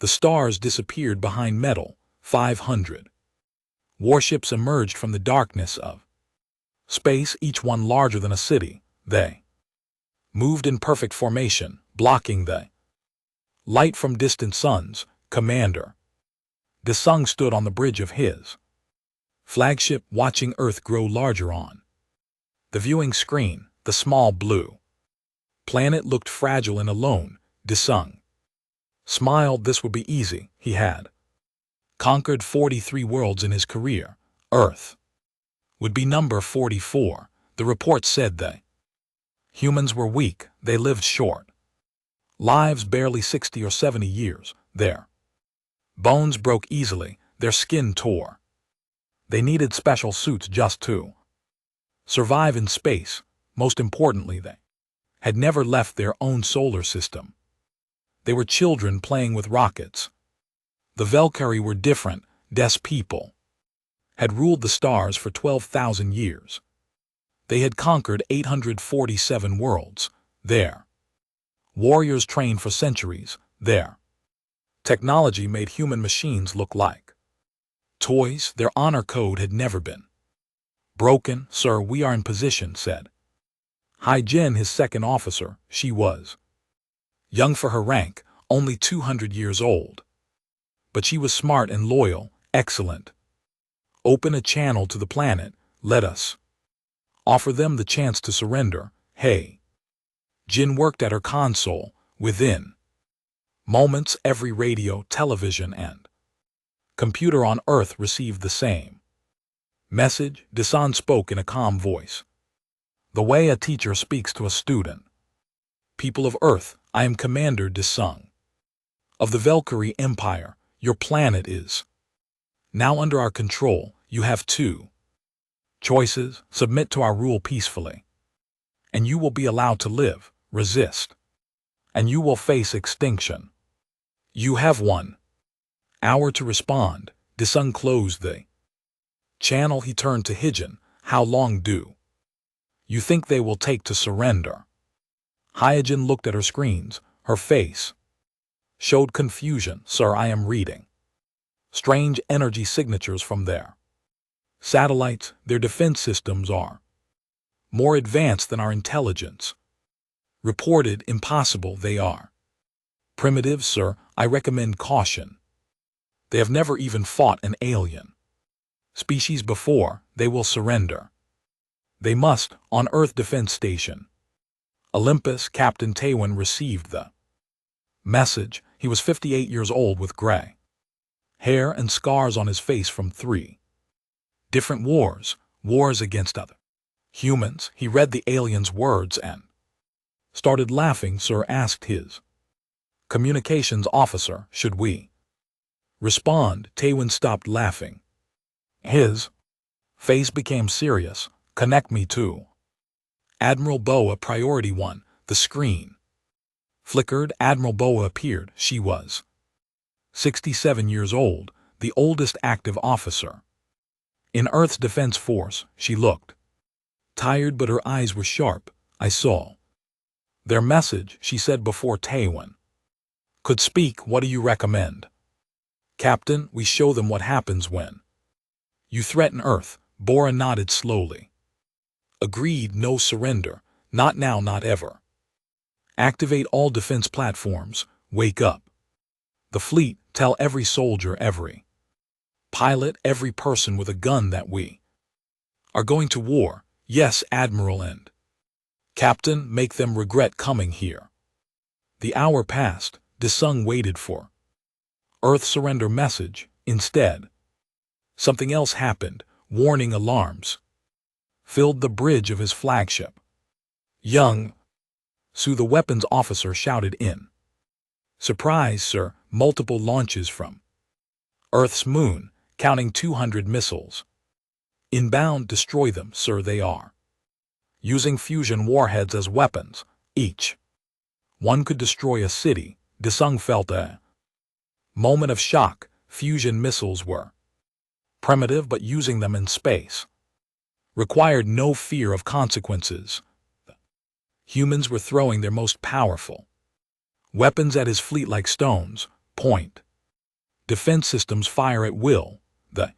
The stars disappeared behind metal. 500 warships emerged from the darkness of space, each one larger than a city. They moved in perfect formation, blocking the light from distant suns. Commander Desung stood on the bridge of his flagship, watching Earth grow larger on the viewing screen. The small blue planet looked fragile and alone. Desung smiled. This would be easy. He had conquered 43 worlds in his career. Earth would be number 44. The report said they humans were weak. They lived short lives, barely 60 or 70 years. Their bones broke easily. Their skin tore. They needed special suits just to survive in space. Most importantly, they had never left their own solar system. They were children playing with rockets. The Valkyrie were different. Des people had ruled the stars for 12,000 years. They had conquered 847 worlds. Their warriors trained for centuries. Their technology made human machines look like toys. Their honor code had never been broken. Sir, we are in position, said Hai Jin, his second officer. She was young for her rank, only 200 years old. But she was smart and loyal. Excellent. Open a channel to the planet. Let us offer them the chance to surrender. Hey. Jin worked at her console. Within moments, every radio, television, and computer on Earth received the same message. Desung spoke in a calm voice, the way a teacher speaks to a student. People of Earth, I am Commander Desung of the Valkyrie Empire. Your planet is now under our control. You have two choices: submit to our rule peacefully, and you will be allowed to live; resist, and you will face extinction. You have 1 hour to respond. Desung closed the channel. He turned to Hijin. How long do you think they will take to surrender? Hyojin looked at her screens. Her face showed confusion. Sir, I am reading strange energy signatures from their satellites. Their defense systems are more advanced than our intelligence. Reported impossible. They are primitive, sir. I recommend caution. They have never even fought an alien species before. They will surrender. They must. On Earth Defense Station Olympus, Captain Taewon received the message. He was 58 years old with gray hair and scars on his face from 3 different wars against other humans. He read the alien's words and started laughing. Sir, asked his communications officer, should we respond? Taewon stopped laughing. His face became serious. Connect me to Admiral Boa, Priority 1. The screen flickered. Admiral Boa appeared. She was 67 years old, the oldest active officer in Earth's Defense Force. She looked tired, but her eyes were sharp. I saw their message, she said before Taewon could speak. What do you recommend? Captain, we show them what happens when you threaten Earth. Bora nodded slowly. Agreed. No surrender. Not now, not ever. Activate all defense platforms. Wake up the fleet. Tell every soldier, every pilot, every person with a gun that we are going to war. Yes, Admiral, and Captain, make them regret coming here. The hour passed. Desung waited for Earth surrender message. Instead, something else happened. Warning alarms filled the bridge of his flagship. Young Su, the weapons officer, shouted in surprise, sir. Multiple launches from Earth's moon, counting 200 missiles. Inbound. Destroy them, sir. They are using fusion warheads as weapons. Each one could destroy a city. Desung felt a moment of shock. Fusion missiles were primitive, but using them in space required no fear of consequences. Humans were throwing their most powerful weapons at his fleet like stones. Point Defense systems fire at will. The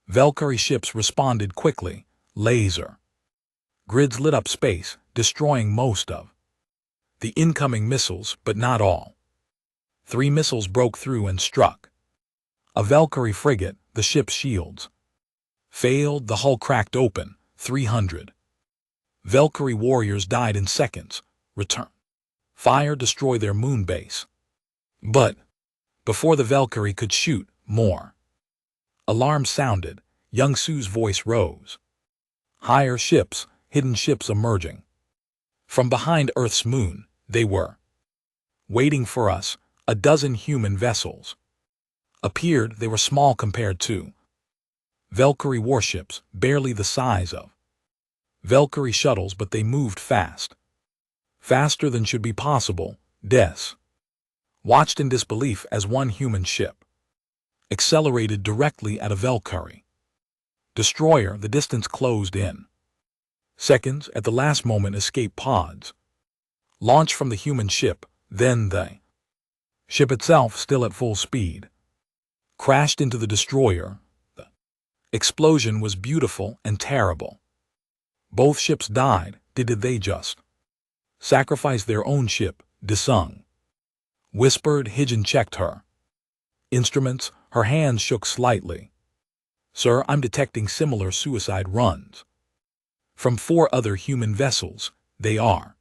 Valkyrie ships responded quickly. Laser grids lit up space, destroying most of the incoming missiles, but not all. 3 missiles broke through and struck a Valkyrie frigate. The ship's shields failed. The hull cracked open. 300 Valkyrie warriors died in seconds. Return fire destroyed their moon base. But before the Valkyrie could shoot, more alarms sounded. Young Su's voice rose. Higher ships, hidden ships emerging from behind Earth's moon. They were waiting for us. A dozen human vessels appeared. They were small compared to Valkyrie warships, barely the size of Valkyrie shuttles, but they moved fast. Faster than should be possible. Des watched in disbelief as one human ship accelerated directly at a Valkyrie destroyer. The distance closed in seconds. At the last moment, escape pods launched from the human ship. Then the ship itself, still at full speed, crashed into the destroyer. The explosion was beautiful and terrible. Both ships died. Did they just sacrifice their own ship? Desung whispered. Hijin checked her instruments. Her hands shook slightly. Sir, I'm detecting similar suicide runs from 4 other human vessels. They are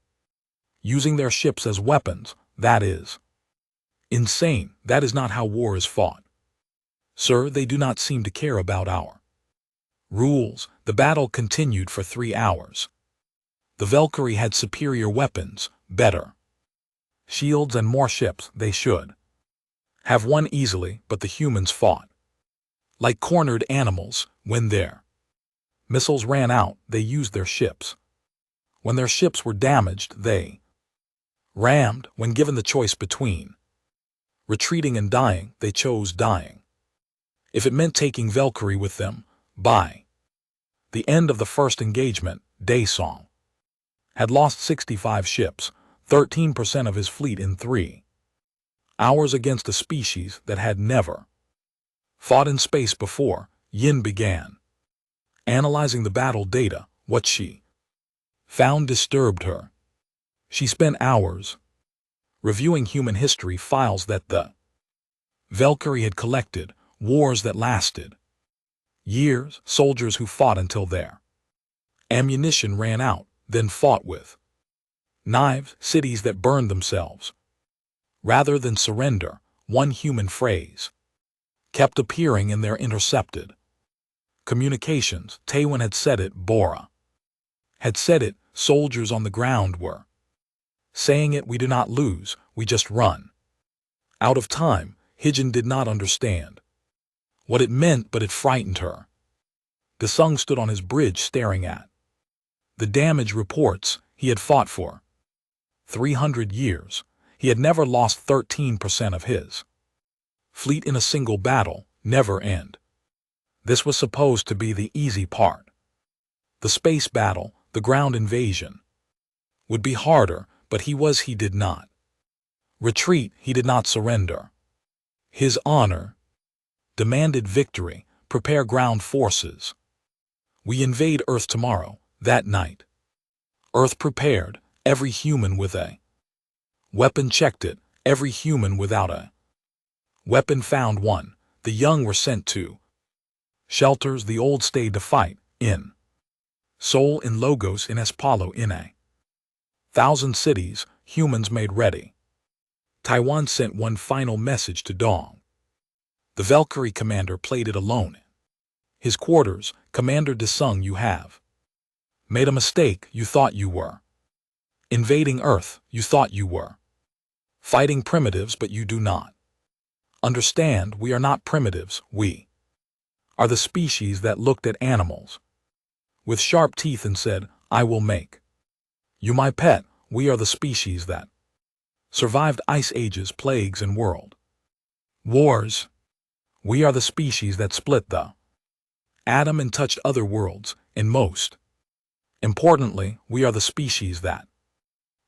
using their ships as weapons. That is insane. That is not how war is fought. Sir, they do not seem to care about our rules. The battle continued for 3 hours. The Valkyrie had superior weapons, better shields, and more ships. They should have won easily, but the humans fought like cornered animals. When their missiles ran out, they used their ships. When their ships were damaged, they rammed. When given the choice between retreating and dying, they chose dying. If it meant taking Valkyrie with them. By the end of the first engagement, Daesong had lost 65 ships, 13% of his fleet in 3 hours against a species that had never fought in space before. Yin began analyzing the battle data. What she found disturbed her. She spent hours reviewing human history files that the Valkyrie had collected, wars that lasted years, soldiers who fought until their ammunition ran out, then fought with knives, cities that burned themselves rather than surrender. One human phrase kept appearing in their intercepted communications. Taewon had said it. Bora had said it. Soldiers on the ground were saying it. We do not lose, we just run out of time. Hijin did not understand what it meant, but it frightened her. Desung stood on his bridge staring at the damage reports. He had fought for 300 years. He had never lost 13% of his fleet in a single battle. Never end. This was supposed to be the easy part. The space battle, the ground invasion, would be harder, but he did not retreat. He did not surrender. His honor demanded victory. Prepare ground forces. We invade Earth tomorrow. That night, Earth prepared. Every human with a weapon checked it. Every human without a weapon found one. The young were sent to shelters. The old stayed to fight. In Seoul, in Lagos, in Espalo, in 1,000 cities, humans made ready. Taiwan sent one final message to Dong. The Valkyrie commander played it alone. His quarters. Commander Desung, you have made a mistake. You thought you were invading Earth. You thought you were fighting primitives, but you do not understand. We are not primitives. We are the species that looked at animals with sharp teeth and said, I will make you my pet. We are the species that survived ice ages, plagues, and world wars. We are the species that split the atom and touched other worlds, and most importantly, we are the species that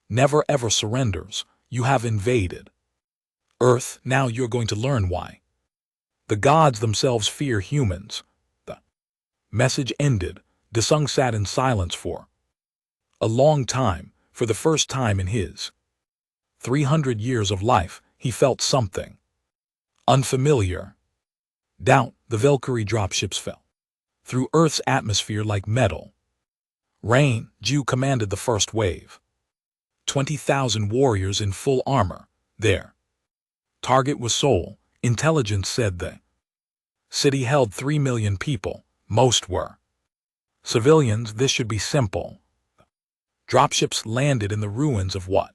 never ever surrenders. You have invaded Earth. Now you're going to learn why. The gods themselves fear humans. The message ended. Desung sat in silence for a long time. For the first time in his 300 years of life, he felt something unfamiliar. Doubt. The Valkyrie dropships fell through Earth's atmosphere like metal. Rain. Ju commanded the first wave. 20,000 warriors in full armor. Their target was Seoul. Intelligence said the city held 3 million people. Most were civilians. This should be simple. Dropships landed in the ruins of what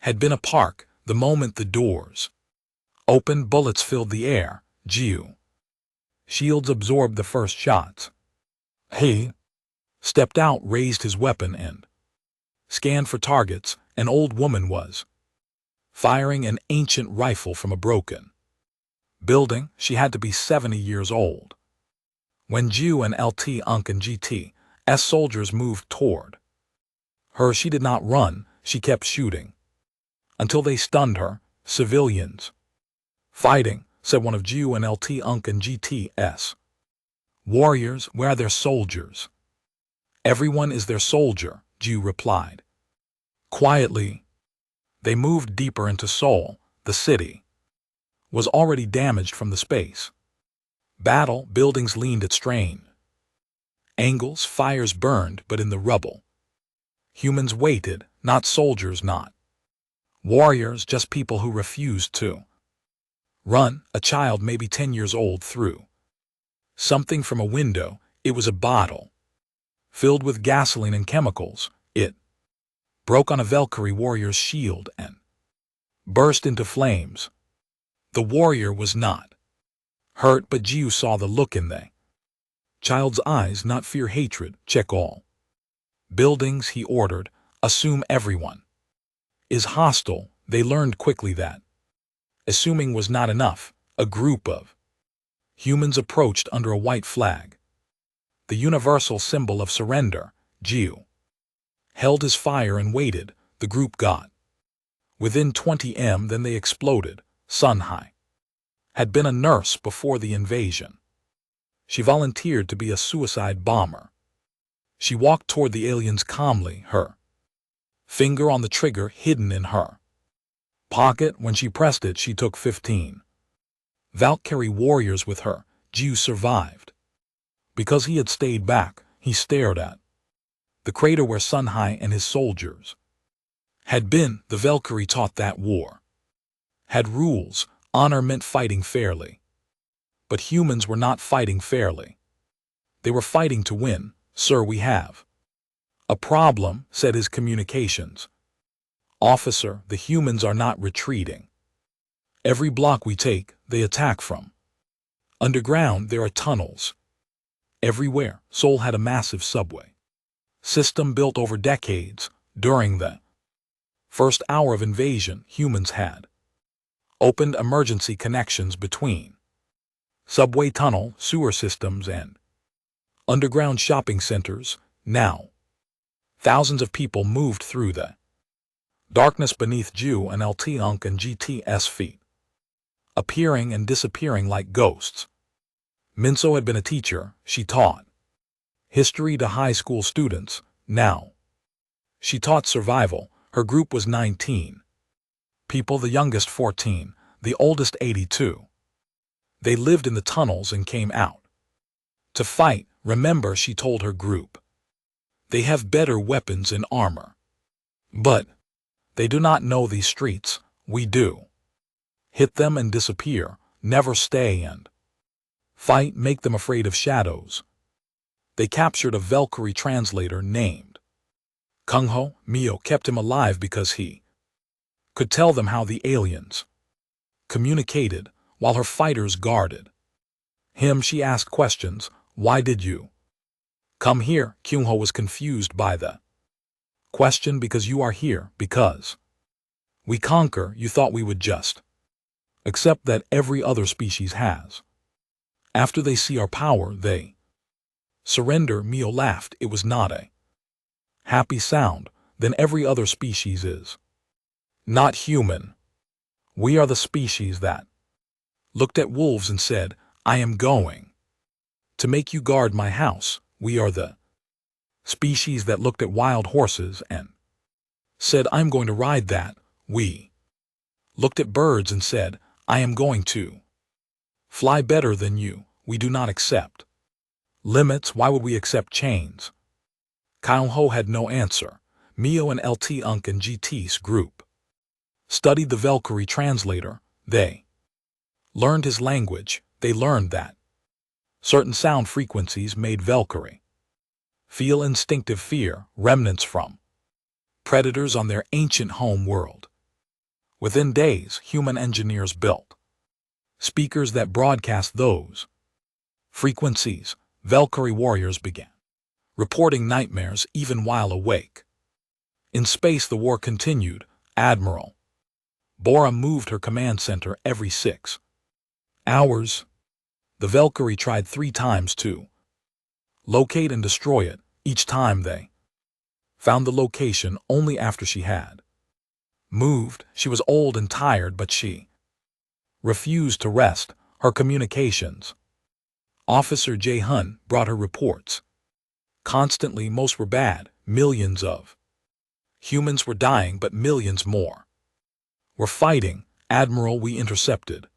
had been a park. The moment the doors opened, bullets filled the air. Jiu shields absorbed the first shots. He stepped out, raised his weapon, and scanned for targets. An old woman was firing an ancient rifle from a broken building. She had to be 70 years old. When Jiu and LT Unk and GT's soldiers moved toward her, she did not run. She kept shooting until they stunned her. Civilians fighting, said one of Jiu and LT Unk and GT's warriors. Where are their soldiers? Everyone is their soldier, Jiu replied quietly. They moved deeper into Seoul. The city was already damaged from the space battle. Buildings leaned at strain angles. Fires burned, but in the rubble, humans waited. Not soldiers, not warriors, just people who refused to run. A child, maybe 10 years old, threw something from a window. It was a bottle filled with gasoline and chemicals. It broke on a Valkyrie warrior's shield and burst into flames. The warrior was not hurt, but Jiu saw the look in the child's eyes. Not fear, hatred. Check all buildings, he ordered. Assume everyone is hostile. They learned quickly that assuming was not enough. A group of humans approached under a white flag, the universal symbol of surrender. Jiu held his fire and waited. The group got within 20 m, then they exploded. Sun Hai had been a nurse before the invasion. She volunteered to be a suicide bomber. She walked toward the aliens calmly, her finger on the trigger hidden in her pocket. When she pressed it, she took 15 Valkyrie warriors with her. Jiu survived because he had stayed back. He stared at the crater where Sun Hai and his soldiers had been. The Valkyrie taught that war had rules. Honor meant fighting fairly. But humans were not fighting fairly. They were fighting to win. Sir, we have a problem, said his communications officer. The humans are not retreating. Every block we take, they attack from underground. There are tunnels everywhere. Seoul had a massive subway system built over decades. During the first hour of invasion, humans had opened emergency connections between subway tunnel, sewer systems, and underground shopping centers. Now, thousands of people moved through the darkness beneath Jiu and LT Unk and GT's feet, appearing and disappearing like ghosts. Minso had been a teacher. She taught history to high school students. Now, she taught survival. Her group was 19 people, the youngest 14, the oldest 82. They lived in the tunnels and came out to fight. Remember, she told her group, they have better weapons and armor. But they do not know these streets. We do. Hit them and disappear. Never stay and fight. Make them afraid of shadows. They captured a Valkyrie translator named Kungho. Mio kept him alive because he could tell them how the aliens communicated while her fighters guarded him. She asked questions. Why did you come here? Kungho was confused by the question. Because you are here. Because we conquer. You thought we would just accept that every other species has. After they see our power, they surrender. Mio laughed. It was not a happy sound. Then every other species is not human. We are the species that looked at wolves and said, I am going to make you guard my house. We are the species that looked at wild horses and said, I'm going to ride that. We looked at birds and said, I am going to fly better than you. We do not accept limits. Why would we accept chains? Kyle Ho had no answer. Mio and LT Unk and GT's group studied the Valkyrie translator. They learned his language. They learned that certain sound frequencies made Valkyrie feel instinctive fear, remnants from predators on their ancient home world. Within days, human engineers built speakers that broadcast those frequencies. Valkyrie warriors began reporting nightmares even while awake. In space, the war continued. Admiral Bora moved her command center every 6 hours. The Valkyrie tried 3 times to locate and destroy it. Each time they found the location only after she had moved. She was old and tired, but she refused to rest. Her communications officer Jae Hun brought her reports. Constantly, most were bad. Millions of humans were dying, but millions more were fighting. Admiral, we intercepted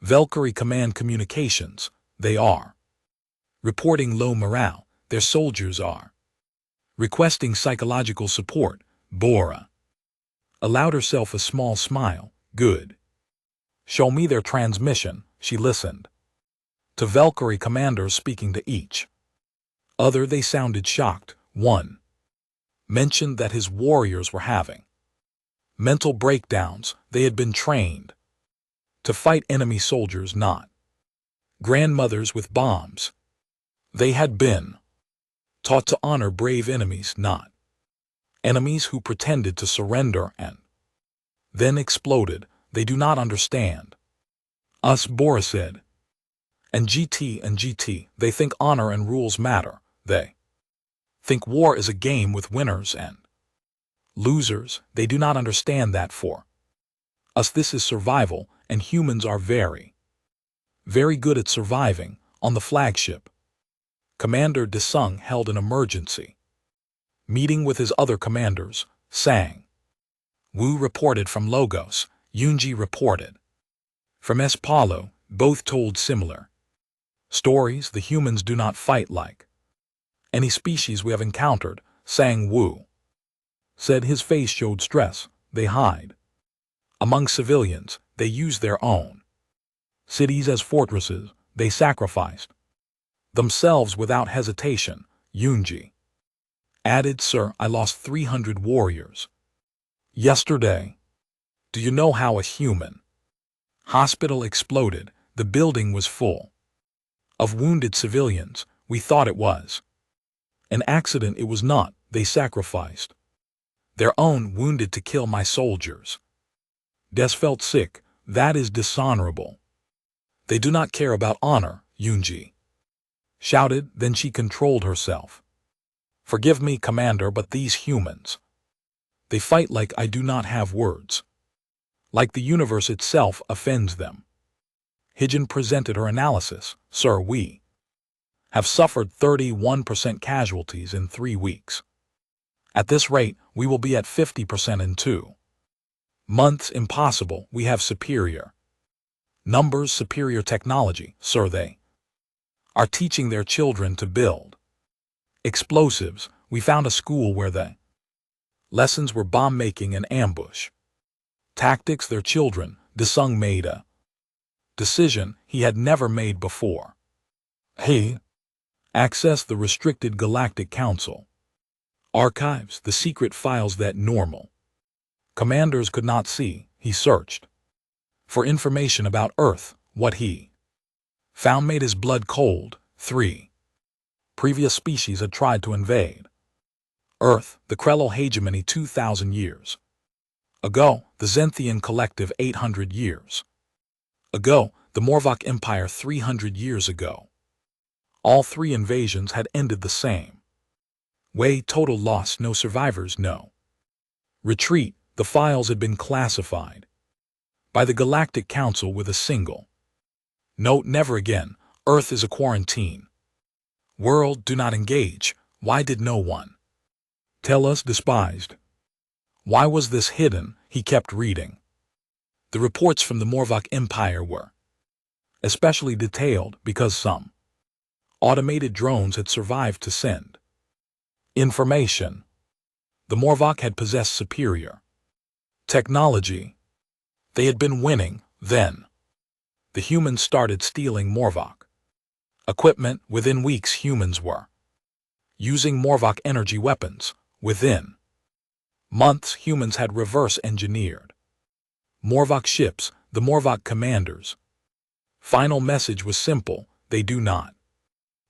Valkyrie command communications. They are reporting low morale. Their soldiers are requesting psychological support. Bora allowed herself a small smile. Good. Show me their transmission. She listened to Valkyrie commanders speaking to each other. They sounded shocked. One mentioned that his warriors were having mental breakdowns. They had been trained to fight enemy soldiers, not grandmothers with bombs. They had been taught to honor brave enemies, not enemies who pretended to surrender and then exploded. They do not understand us, Bora said. And GT, they think honor and rules matter. They think war is a game with winners and losers. They do not understand that for us this is survival, and humans are very good at surviving. On the flagship, Commander Desung held an emergency meeting with his other commanders. Sang Wu reported from Logos. Yunji reported from Espalo. Both told similar stories. The humans do not fight like any species we have encountered. Sang Wu said. His face showed stress. They hide among civilians. They use their own cities as fortresses. They sacrificed themselves without hesitation. Yunji added, Sir, I lost 300 warriors yesterday. Do you know how a human hospital exploded? The building was full of wounded civilians. We thought it was an accident. It was not. They sacrificed their own wounded to kill my soldiers. Des felt sick. That is dishonorable. They do not care about honor, Yunji shouted. Then she controlled herself. Forgive me, Commander, but these humans, they fight like I do not have words. Like the universe itself offends them. Hijin presented her analysis. Sir, we have suffered 31% casualties in 3 weeks. At this rate, we will be at 50% in 2 months. Impossible. We have superior numbers, superior technology. Sir, they are teaching their children to build explosives. We found a school where the lessons were bomb making and ambush tactics. Their children. Desung made a decision he had never made before. He accessed the restricted Galactic Council archives, the secret files that normal commanders could not see. He searched for information about Earth. What he found made his blood cold. 3 previous species had tried to invade Earth, the Krello hegemony 2,000 years ago, the Zenthian collective 800 years ago, the Morvok Empire 300 years ago. All 3 invasions had ended the same way. Total loss, no survivors, no retreat. The files had been classified by the Galactic Council with a single Note never again. Earth is a quarantine. World, do not engage. Why did no one tell us despised? Why was this hidden? He kept reading. The reports from the Morvok Empire were especially detailed because some automated drones had survived to send information. The Morvok had possessed superior technology. They had been winning. Then the humans started stealing Morvok equipment. Within weeks, humans were using Morvok energy weapons. Within months, humans had reverse-engineered Morvok ships, the Morvok commanders. Final message was simple: they do not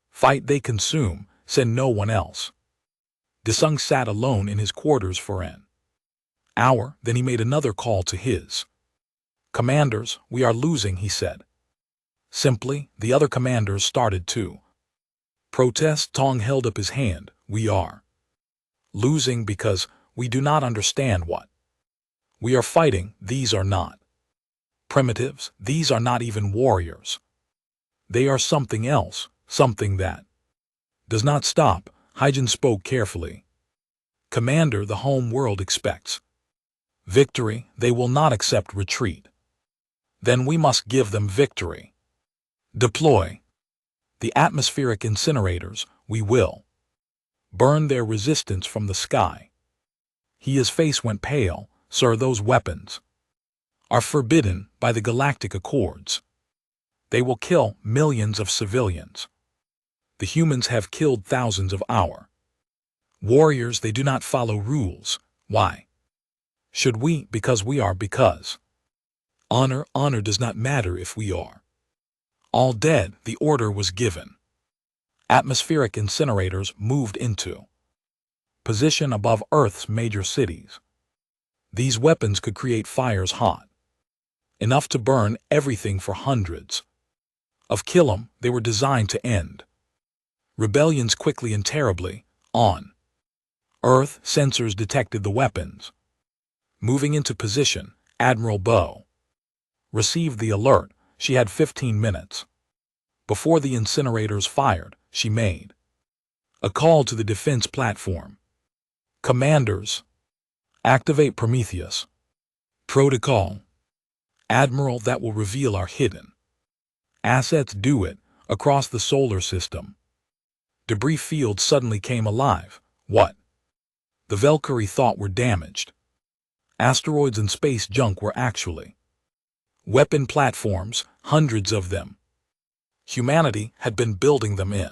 fight, they consume. Send no one else. Desung sat alone in his quarters for an hour. Then he made another call to his commanders. We are losing, he said. Simply, the other commanders started to protest. Tong held up his hand. We are losing because we do not understand what we are fighting. These are not primitives. These are not even warriors. They are something else, something that does not stop. Hyjin spoke carefully. Commander, the home world expects victory. They will not accept retreat. Then we must give them victory. Deploy the atmospheric incinerators. We will burn their resistance from the sky. His face went pale. Sir, those weapons are forbidden by the Galactic Accords. They will kill millions of civilians. The humans have killed thousands of our warriors. They do not follow rules. Why should we? Because we are. Because honor does not matter if we are all dead. The order was given. Atmospheric incinerators moved into position above Earth's major cities. These weapons could create fires hot enough to burn everything for hundreds of kilometers. They were designed to end rebellions quickly and terribly. On Earth, sensors detected the weapons moving into position. Admiral Bo received the alert. She had 15 minutes before the incinerators fired. She made a call to the defense platform. Commanders, activate Prometheus protocol. Admiral, that will reveal our hidden assets. Do it. Across the solar system, debris fields suddenly came alive. What the Valkyrie thought were damaged asteroids and space junk were actually weapon platforms, hundreds of them. Humanity had been building them in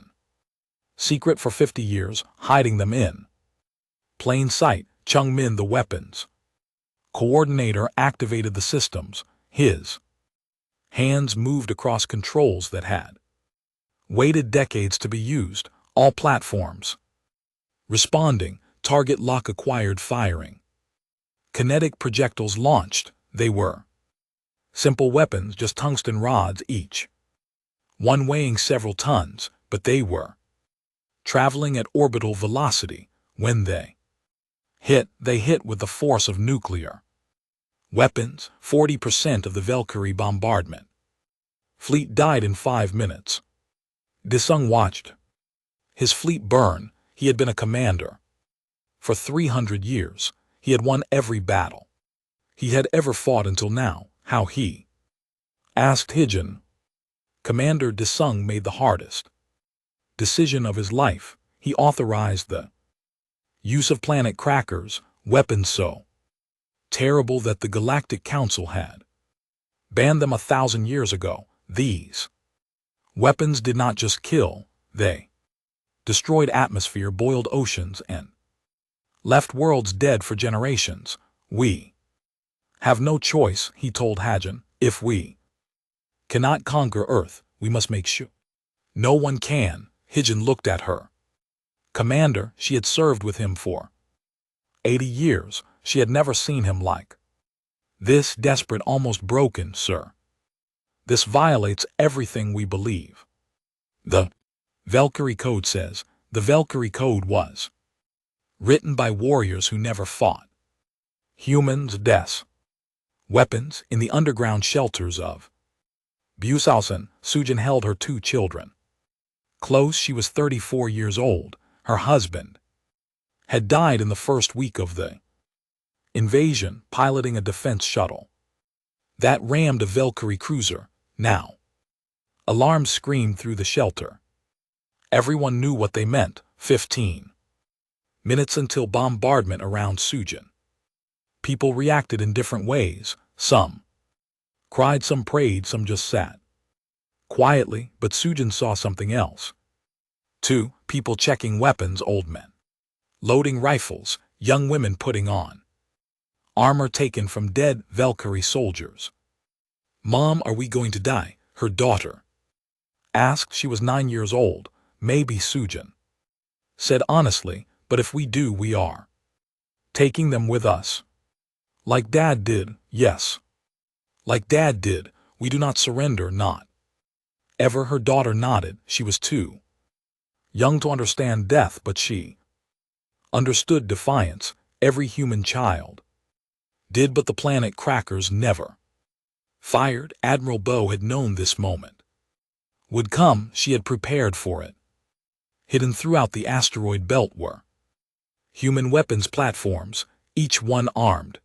secret for 50 years, hiding them in plain sight. Chung Min, the weapons coordinator, activated the systems. His hands moved across controls that had waited decades to be used. All platforms responding. Target lock acquired. Firing. Kinetic projectiles launched. They were simple weapons, just tungsten rods each, one weighing several tons, but they were traveling at orbital velocity. When they hit with the force of nuclear weapons. 40% of the Valkyrie bombardment fleet died in 5 minutes. Desung watched his fleet burn. He had been a commander for 300 years. He had won every battle he had ever fought until now. How? He asked Hyjin. Commander Desung made the hardest decision of his life. He authorized the use of planet crackers, weapons so terrible that the Galactic Council had banned them 1,000 years ago. These weapons did not just kill, they destroyed atmosphere, boiled oceans, and left worlds dead for generations. We have no choice, he told Hyjin. If we cannot conquer Earth, we must make sure no one can. Hyjin looked at her commander. She had served with him for 80 years. She had never seen him like this, desperate, almost broken. Sir, this violates everything we believe. The Valkyrie Code says. The Valkyrie Code was written by warriors who never fought humans. Deaths weapons in the underground shelters of Busausen, Sujin held her 2 children. Close, she was 34 years old. Her husband had died in the first week of the invasion, piloting a defense shuttle that rammed a Valkyrie cruiser. Now, alarms screamed through the shelter. Everyone knew what they meant. 15 minutes until bombardment around Sujin. People reacted in different ways. Some cried, some prayed, some just sat quietly, but Sujin saw something else. 2 people checking weapons, old men loading rifles, young women putting on armor taken from dead Valkyrie soldiers. "Mom, are we going to die?" her daughter asked. She was 9 years old. "Maybe," Sujin said honestly, "but if we do, we are taking them with us." "Like Dad did." "Yes. Like Dad did. We do not surrender, not ever." Her daughter nodded. She was too young to understand death, but she understood defiance. Every human child did, but the planet crackers never fired. Admiral Bo had known this moment would come. She had prepared for it. Hidden throughout the asteroid belt were human weapons platforms, each one armed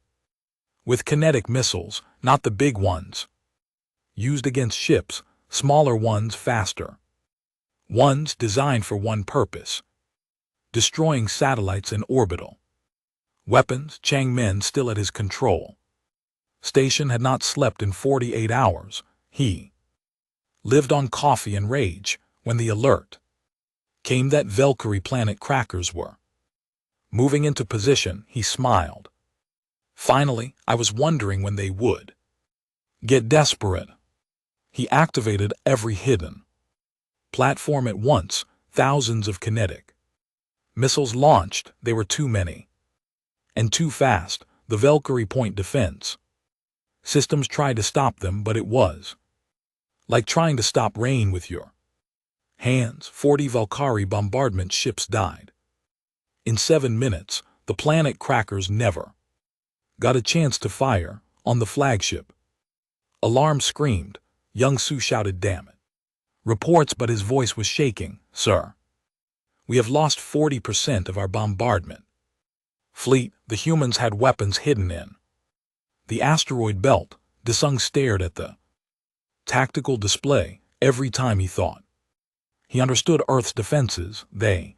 with kinetic missiles, not the big ones used against ships, smaller ones, faster ones, designed for one purpose: destroying satellites and orbital weapons. Changmin, still at his control station, had not slept in 48 hours. He lived on coffee and rage. When the alert came that Valkyrie planet crackers were moving into position, he smiled. "Finally, I was wondering when they would get desperate." He activated every hidden platform at once. Thousands of kinetic missiles launched. They were too many and too fast. The Valkyrie point defense systems tried to stop them, but it was like trying to stop rain with your hands. 40 Valkyrie bombardment ships died in 7 minutes. The planet crackers never got a chance to fire on the flagship. Alarm screamed. Young Su shouted, "Damn it." Reports, but his voice was shaking. "Sir, we have lost 40% of our bombardment fleet." The humans had weapons hidden in the asteroid belt. Desung stared at the tactical display. Every time he thought he understood Earth's defenses, they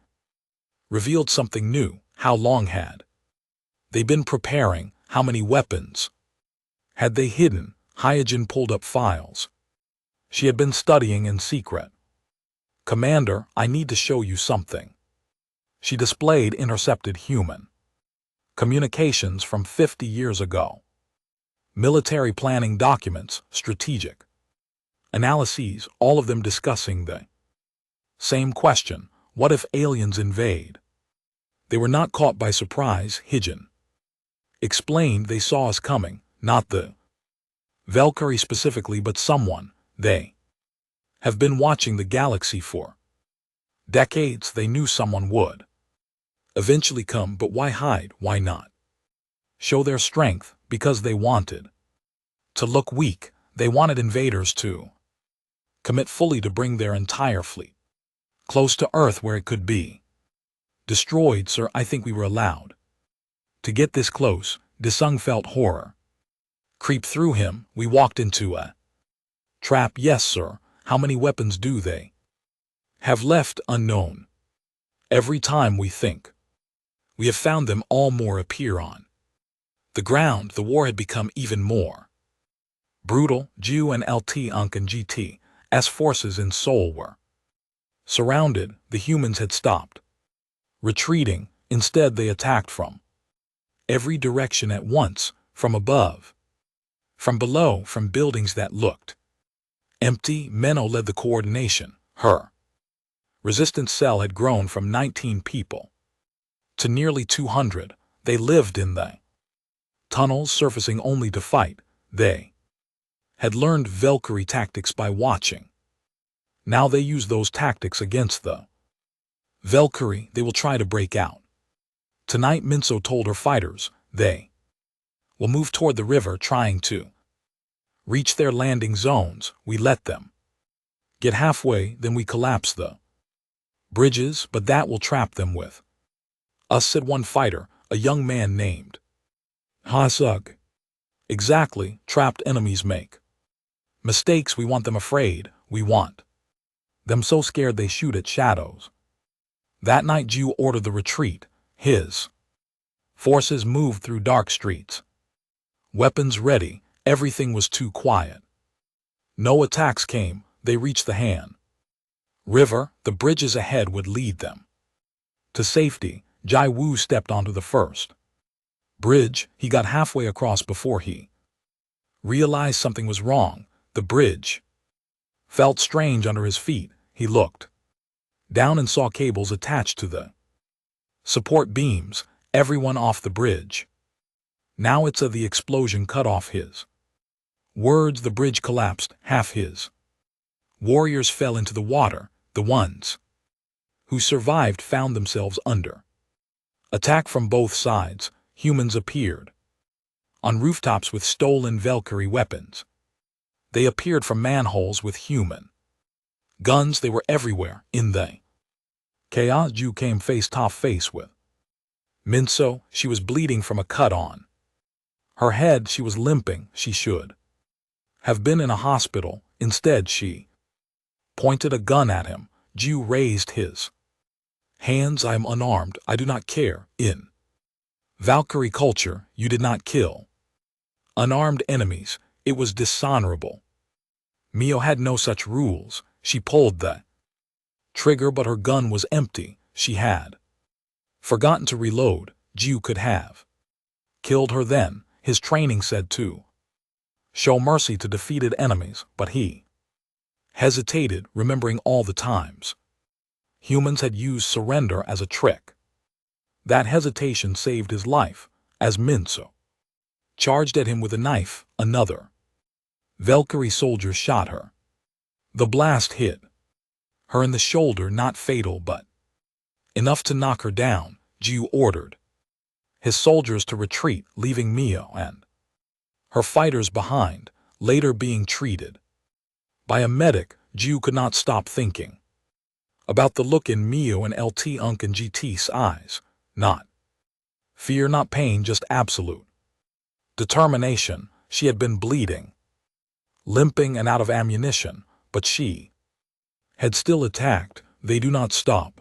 revealed something new. How long had they been preparing? How many weapons had they hidden? Hyojin pulled up files she had been studying in secret. "Commander, I need to show you something." She displayed intercepted human communications from 50 years ago. Military planning documents, strategic analyses, all of them discussing the same question: what if aliens invade? They were not caught by surprise. Hyojin explained, they saw us coming, not the Valkyrie specifically, but someone. They have been watching the galaxy for decades. They knew someone would eventually come, but why hide? Why not show their strength? Because they wanted to look weak. They wanted invaders to commit fully, to bring their entire fleet close to Earth where it could be destroyed. "Sir, I think we were allowed to get this close." Desung felt horror creep through him. "We walked into a trap." "Yes, sir. How many weapons do they have left?" "Unknown. Every time we think we have found them, all more appear on the ground." The war had become even more brutal. Ju and LT Unk and GT's forces in Seoul were surrounded. The humans had stopped retreating. Instead, they attacked from every direction at once, from above, from below, from buildings that looked empty. Menno led the coordination. Her resistance cell had grown from 19 people to nearly 200. They lived in the tunnels, surfacing only to fight. They had learned Valkyrie tactics by watching. Now they use those tactics against the Valkyrie. They will try to break out tonight, Minso told her fighters. They will move toward the river, trying to Reach their landing zones, we let them. Get halfway, then we collapse the bridges, but that will trap them with us, said one fighter, a young man named Hasug. Exactly, trapped enemies make mistakes. We want them afraid. We want them so scared they shoot at shadows. That night Jew ordered the retreat. His forces moved through dark streets. Weapons ready, everything was too quiet. No attacks came, they reached the Han River, the bridges ahead would lead them to safety. Jai Wu stepped onto the first bridge. He got halfway across before he realized something was wrong. The bridge felt strange under his feet. He looked down and saw cables attached to the support beams. Everyone off the bridge. Now it's the explosion cut off his words. The bridge collapsed. Half his warriors fell into the water. The ones who survived found themselves under attack from both sides. Humans appeared on rooftops with stolen Valkyrie weapons. They appeared from manholes with human guns. They were everywhere. In the chaos, Ju came face-to-face with Minso. She was bleeding from a cut on her head. She was limping. She should have been in a hospital. Instead, she pointed a gun at him. Ju raised his hands. I am unarmed. I do not care. In Valkyrie culture, you did not kill unarmed enemies. It was dishonorable. Mio had no such rules. She pulled the trigger, but her gun was empty. She had forgotten to reload. Ju could have killed her then. His training said to show mercy to defeated enemies, but he hesitated, remembering all the times humans had used surrender as a trick. That hesitation saved his life. As Minso charged at him with a knife, another Valkyrie soldier shot her. The blast hit her in the shoulder, not fatal, but enough to knock her down. Ju ordered his soldiers to retreat, leaving Mio and her fighters behind, later being treated by a medic. Ju could not stop thinking about the look in Mio and LT Unk and GT's eyes. Not fear, not pain, just absolute determination. She had been bleeding, limping, and out of ammunition, but she had still attacked. They do not stop,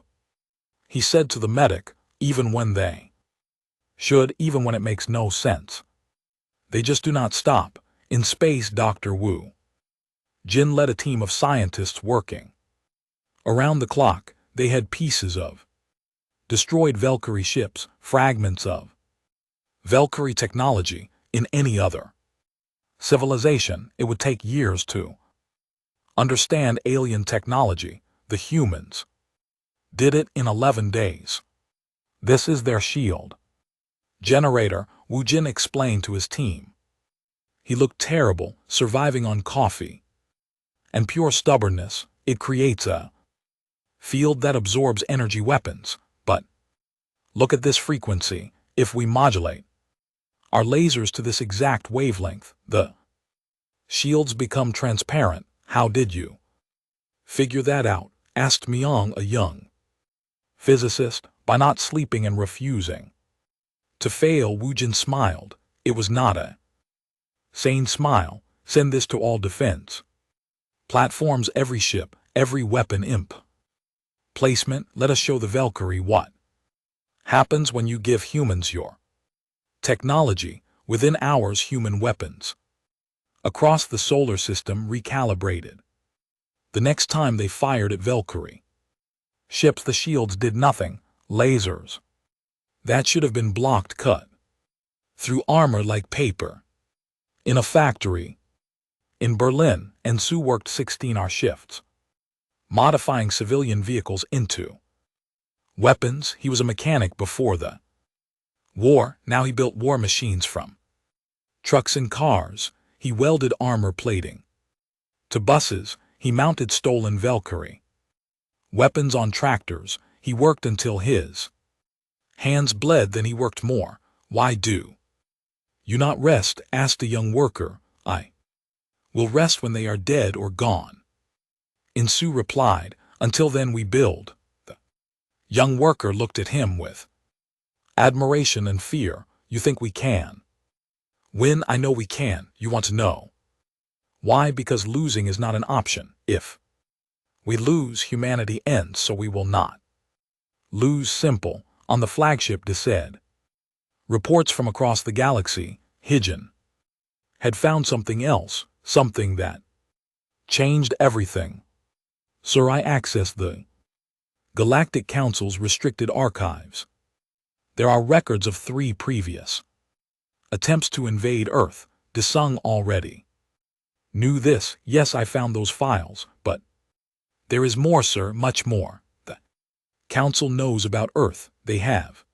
he said to the medic, even when they should, even when it makes no sense. They just do not stop. In space, Dr. Wu Jin led a team of scientists working around the clock. They had pieces of destroyed Valkyrie ships, fragments of Valkyrie technology. In any other civilization, it would take years to understand alien technology. The humans did it in 11 days. This is their shield generator, Wu Jin explained to his team. He looked terrible, surviving on coffee and pure stubbornness. It creates a field that absorbs energy weapons. But look at this frequency. If we modulate our lasers to this exact wavelength, the shields become transparent. How did you figure that out? Asked Myung, a young physicist. By not sleeping and refusing to fail. Wu Jin smiled. It was not a sane smile. Send this to all defense platforms, every ship, every weapon imp placement. Let us show the Valkyrie what happens when you give humans your technology. Within hours, human weapons across the solar system recalibrated. The next time they fired at Valkyrie ships, the shields did nothing. Lasers that should have been blocked cut through armor like paper. In a factory in Berlin, Ensu worked 16-hour shifts, modifying civilian vehicles into weapons. He was a mechanic before the war. Now he built war machines from trucks and cars. He welded armor plating to buses. He mounted stolen Valkyrie weapons on tractors. He worked until his hands bled, then he worked more. Why do you not rest? Asked a young worker. I We'll rest when they are dead or gone. Insu replied, until then we build. The young worker looked at him with admiration and fear. You think we can? When I know we can, you want to know. Why? Because losing is not an option. If we lose, humanity ends, so we will not lose. Simple. On the flagship De said. Reports from across the galaxy, Hijin had found something else, something that changed everything. Sir, I accessed the Galactic Council's restricted archives. There are records of 3 previous attempts to invade Earth. Desung already knew this. Yes, I found those files, but there is more, sir, much more. The Council knows about Earth. They have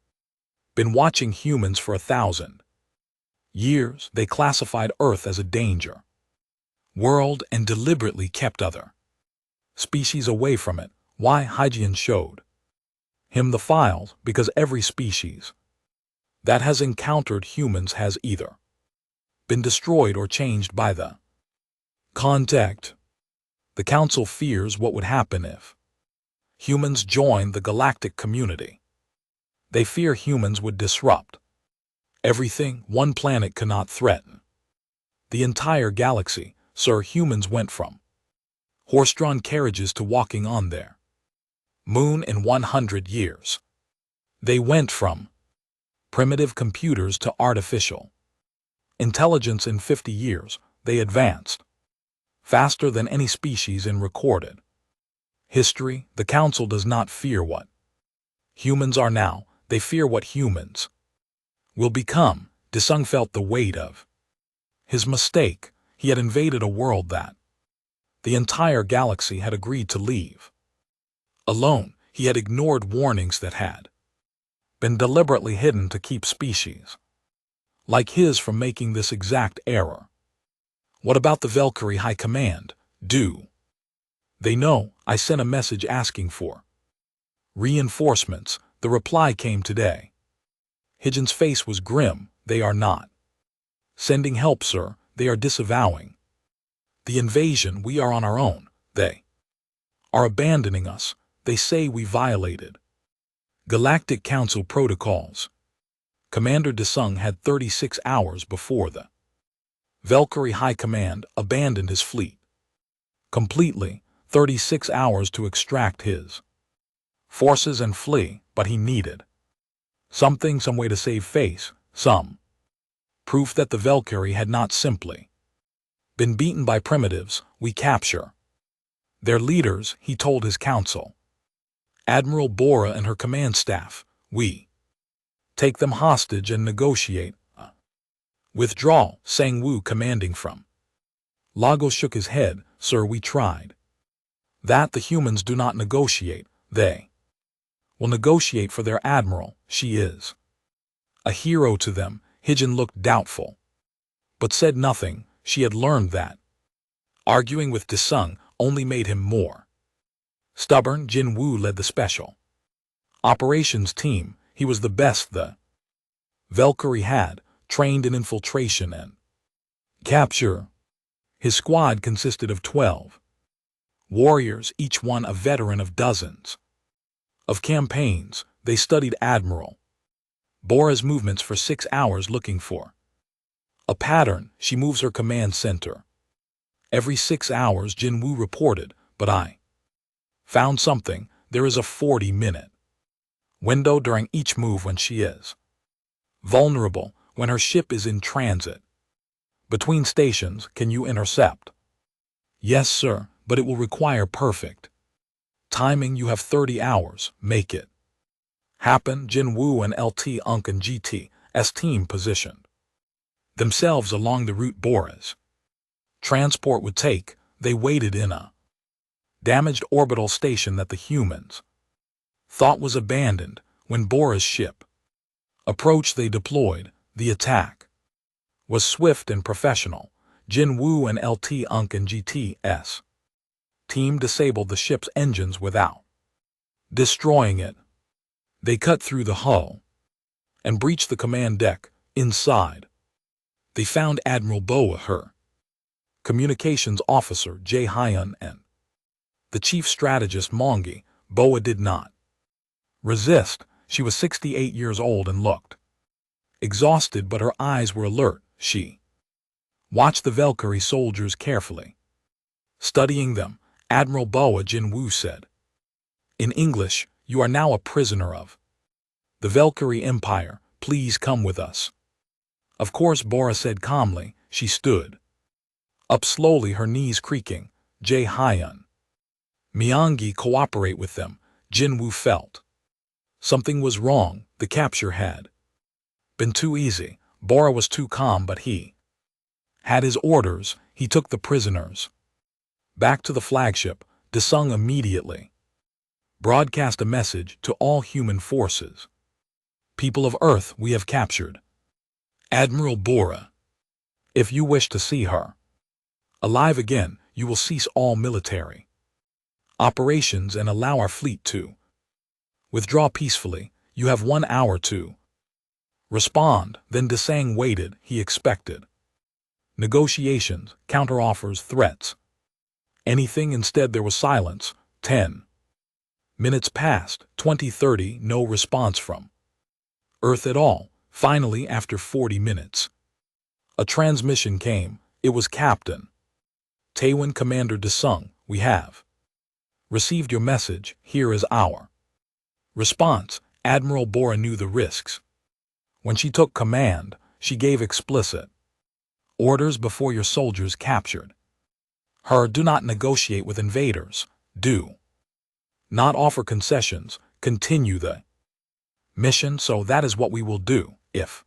been watching humans for 1,000 years. They classified Earth as a danger world and deliberately kept other species away from it. Why? Hygiene showed him the files because every species that has encountered humans has either been destroyed or changed by the contact. The Council fears what would happen if humans joined the galactic community. They fear humans would disrupt everything. One planet cannot threaten the entire galaxy. Sir, humans went from horse-drawn carriages to walking on their moon in 100 years. They went from primitive computers to artificial intelligence in 50 years. They advanced faster than any species in recorded history. The Council does not fear what humans are now. They fear what humans will become. Desung felt the weight of his mistake. He had invaded a world that the entire galaxy had agreed to leave alone. He had ignored warnings that had been deliberately hidden to keep species like his from making this exact error. What about the Valkyrie High Command? Do they know? I sent a message asking for reinforcements. The reply came today. Hijin's face was grim. They are not sending help, sir. They are disavowing the invasion. We are on our own. They are abandoning us. They say we violated Galactic Council protocols. Commander Desung had 36 hours before the Valkyrie High Command abandoned his fleet completely. 36 hours to extract his forces and flee, but he needed some way to save face, some proof that the Valkyrie had not simply been beaten by primitives. We capture their leaders, he told his council. Admiral Bora and her command staff. We take them hostage and negotiate a withdrawal. Sang-woo, commanding from Lagos, shook his head. Sir, we tried that. The humans do not negotiate. They will negotiate for their admiral. She is a hero to them. Hijin looked doubtful, but said nothing. She had learned that arguing with Desung only made him more stubborn. Jin Woo led the special operations team. He was the best the Valkyrie had, trained in infiltration and capture. His squad consisted of 12 warriors, each one a veteran of dozens of campaigns. They studied Admiral Bora's movements for 6 hours, looking for a pattern. She moves her command center every 6 hours, Jin Woo reported, but I found something. There is a 40-minute window during each move when she is vulnerable, when her ship is in transit between stations. Can you intercept? Yes, sir, but it will require perfect timing. You have 30 hours. Make it happen. Jin Woo and LT Unk and GT's team positioned themselves along the route Bora's transport would take. They waited in a damaged orbital station that the humans thought was abandoned. When Bora's ship approached, they deployed. The attack was swift and professional. Jin Woo and LT Unk and GT's team disabled the ship's engines without destroying it. They cut through the hull and breached the command deck. Inside, they found Admiral Boa, her Communications Officer Jae Hyun and the Chief Strategist Mongi, Boa did not resist. She was 68 years old and looked exhausted, but her eyes were alert. She watched the Valkyrie soldiers carefully. Studying them, Admiral Boa Jinwoo said, "In English, you are now a prisoner of the Valkyrie Empire. Please come with us." Of course, Bora said calmly. She stood up slowly, her knees creaking. Jae Hyun, Myeongi, cooperate with them. Jinwoo felt something was wrong. The capture had been too easy. Bora was too calm, but he had his orders. He took the prisoners back to the flagship. Desung immediately broadcast a message to all human forces. "People of Earth, we have captured Admiral Bora. If you wish to see her alive again, you will cease all military operations and allow our fleet to withdraw peacefully. You have 1 hour to respond." Then Desang waited. He expected negotiations, counteroffers, threats, anything. Instead, there was silence. 10 minutes passed, 20, 30, no response from Earth at all. Finally, after 40 minutes, a transmission came. It was Captain Taewon. "Commander Desung, we have received your message. Here is our response." Admiral Bora knew the risks. When she took command, she gave explicit orders before your soldiers captured her. Do not negotiate with invaders. Do not offer concessions. Continue the mission. So that is what we will do. If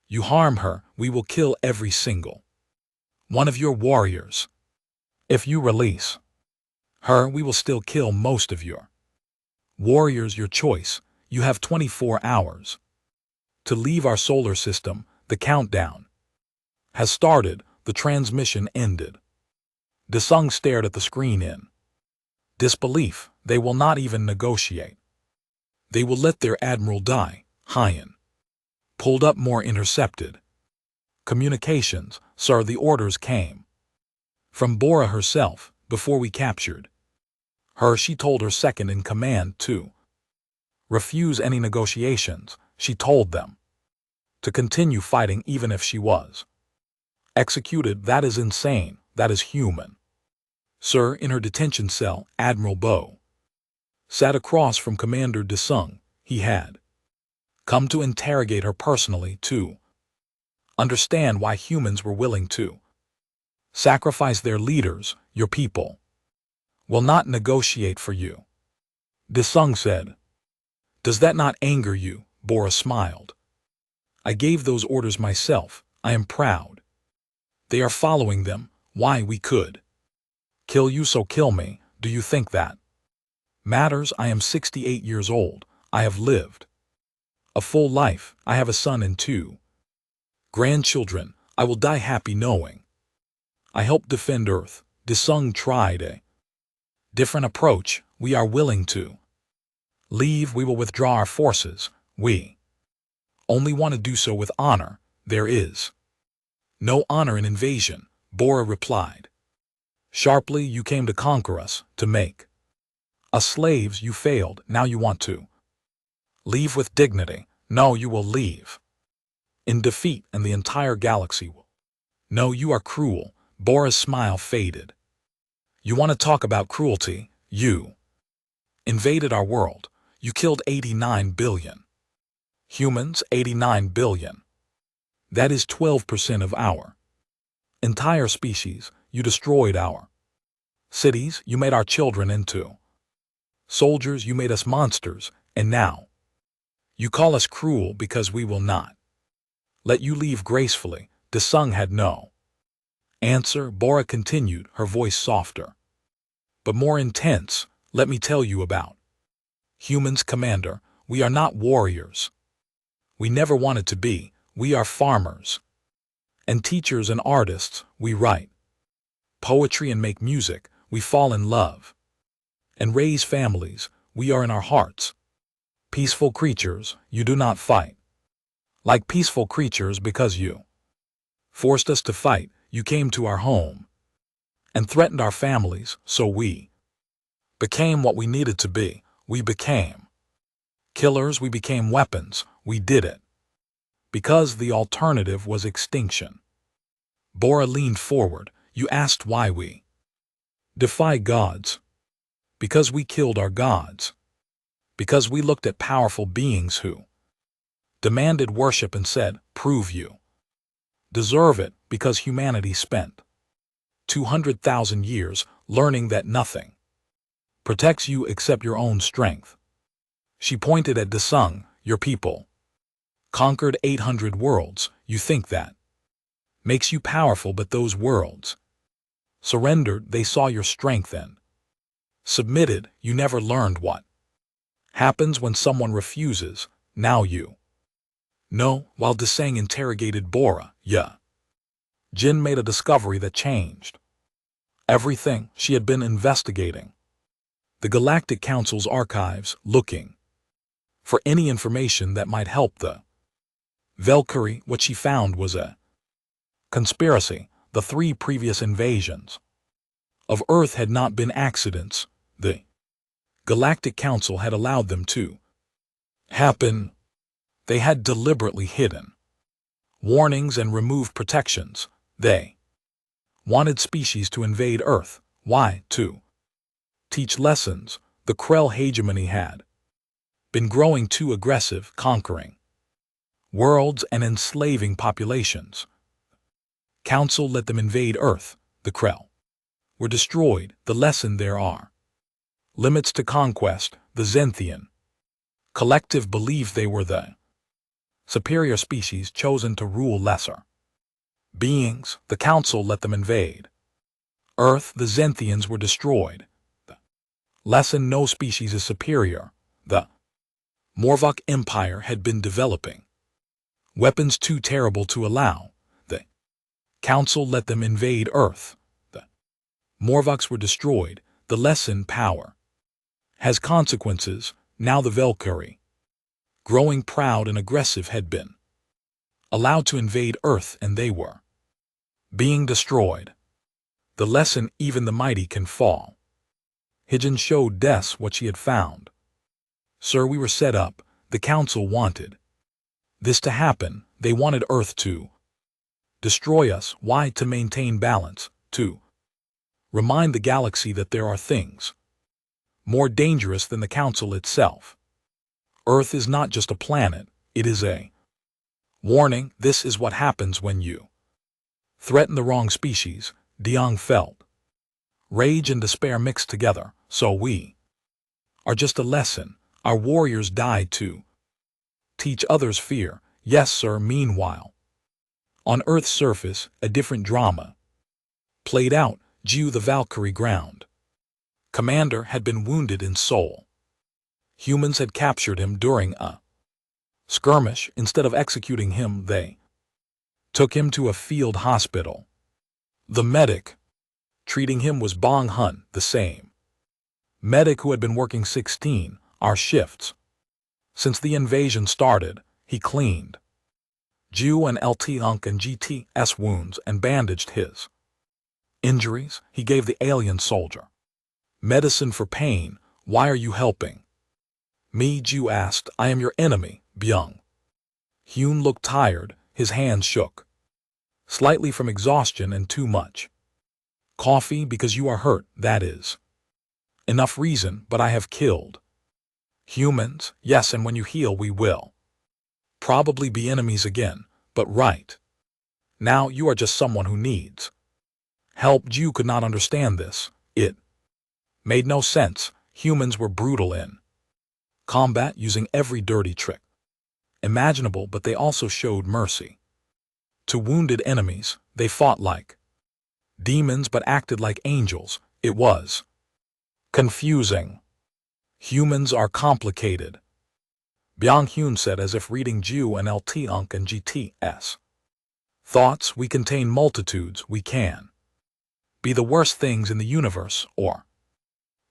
you harm her, we will kill every single one of your warriors. If you release her, we will still kill most of your warriors. Your choice. You have 24 hours to leave our solar system. The countdown has started. The transmission ended. Desung stared at the screen in disbelief. They will not even negotiate. They will let their admiral die. Hyun pulled up more intercepted communications. "Sir, the orders came from Bora herself. Before we captured her, she told her second in command to refuse any negotiations. She told them to continue fighting even if she was executed. That is insane. That is human." "Sir," in her detention cell, Admiral Bo sat across from Commander Desung. He had come to interrogate her personally to understand why humans were willing to sacrifice their leaders. "Your people will not negotiate for you," Desung said. "Does that not anger you?" Bora smiled. "I gave those orders myself. I am proud. They are following them. Why, we could kill you, so kill me. Do you think that matters? I am 68 years old. I have lived a full life. I have a son and 2 grandchildren. I will die happy knowing I helped defend Earth." Desung tried a different approach. "We are willing to leave. We will withdraw our forces. We only want to do so with honor. There is no honor in invasion," Bora replied sharply. "You came to conquer us, to make us slaves. You failed. Now you want to leave with dignity. No, you will leave in defeat, and the entire galaxy will. No, you are cruel." Bora's smile faded. "You want to talk about cruelty? You invaded our world. You killed 89 billion humans. 89 billion. That is 12% of our entire species. You destroyed our cities. You made our children into soldiers. You made us monsters. And now you call us cruel because we will not let you leave gracefully." Desung had no answer. Bora continued, her voice softer but more intense. "Let me tell you about humans, Commander. We are not warriors. We never wanted to be. We are farmers and teachers and artists. We write poetry and make music. We fall in love and raise families. We are in our hearts peaceful creatures. You do not fight like peaceful creatures because you forced us to fight. You came to our home and threatened our families, so we became what we needed to be. We became killers, we became weapons. We did it because the alternative was extinction. Bora leaned forward. You asked why we defy gods. Because we killed our gods. Because we looked at powerful beings who demanded worship and said, prove you deserve it, because humanity spent 200,000 years learning that nothing protects you except your own strength. She pointed at Desung. Your people conquered 800 worlds. You think that makes you powerful, but those worlds surrendered. They saw your strength and submitted. You never learned what happens when someone refuses. Now you know. While Desang interrogated Bora, Jin made a discovery that changed everything. She had been investigating the Galactic Council's archives, looking for any information that might help the Valkyrie. What she found was a conspiracy. The 3 previous invasions of Earth had not been accidents. The Galactic Council had allowed them to happen. They had deliberately hidden warnings and removed protections. They wanted species to invade Earth. Why? To teach lessons. The Krell hegemony had been growing too aggressive, conquering worlds and enslaving populations. Council let them invade Earth. The Krell were destroyed. The lesson: there are limits to conquest. The Zenthian collective believed they were the superior species chosen to rule lesser beings. The Council let them invade Earth. The Zenthians were destroyed. The lesson: no species is superior. The Morvok Empire had been developing weapons too terrible to allow. The Council let them invade Earth. The Morvoks were destroyed. The lesson: power has consequences. Now the Valkyrie, growing proud and aggressive, had been allowed to invade Earth, and they were being destroyed. The lesson: even the mighty can fall. Hijin showed Des what she had found. Sir, we were set up. The Council wanted this to happen. They wanted Earth to destroy us. Why? To maintain balance, to remind the galaxy that there are things more dangerous than the Council itself. Earth is not just a planet, it is a warning. This is what happens when you threaten the wrong species. Diang felt rage and despair mixed together. So we are just a lesson. Our warriors died to teach others fear. Yes, sir. Meanwhile, on Earth's surface, a different drama played out. Jiu, the Valkyrie ground commander, had been wounded in soul. Humans had captured him during a skirmish. Instead of executing him, they took him to a field hospital. The medic treating him was Bong Hun, the same medic who had been working 16 hour shifts since the invasion started. He cleaned Jiu and LT Unk and GT's wounds and bandaged his injuries. He gave the alien soldier medicine for pain. Why are you helping me? Jiu asked. I am your enemy, Byung. Hyun looked tired. His hands shook slightly from exhaustion and too much coffee. Because you are hurt, that is enough reason. But I have killed humans. Yes, and when you heal we will probably be enemies again. But right now you are just someone who needs help. Jiu could not understand this. It made no sense. Humans were brutal in combat, using every dirty trick imaginable, but they also showed mercy to wounded enemies. They fought like demons but acted like angels. It was confusing. Humans are complicated, Byung Hyun said, as if reading Jiu and LT Unk and GT's thoughts. We contain multitudes. We can be the worst things in the universe or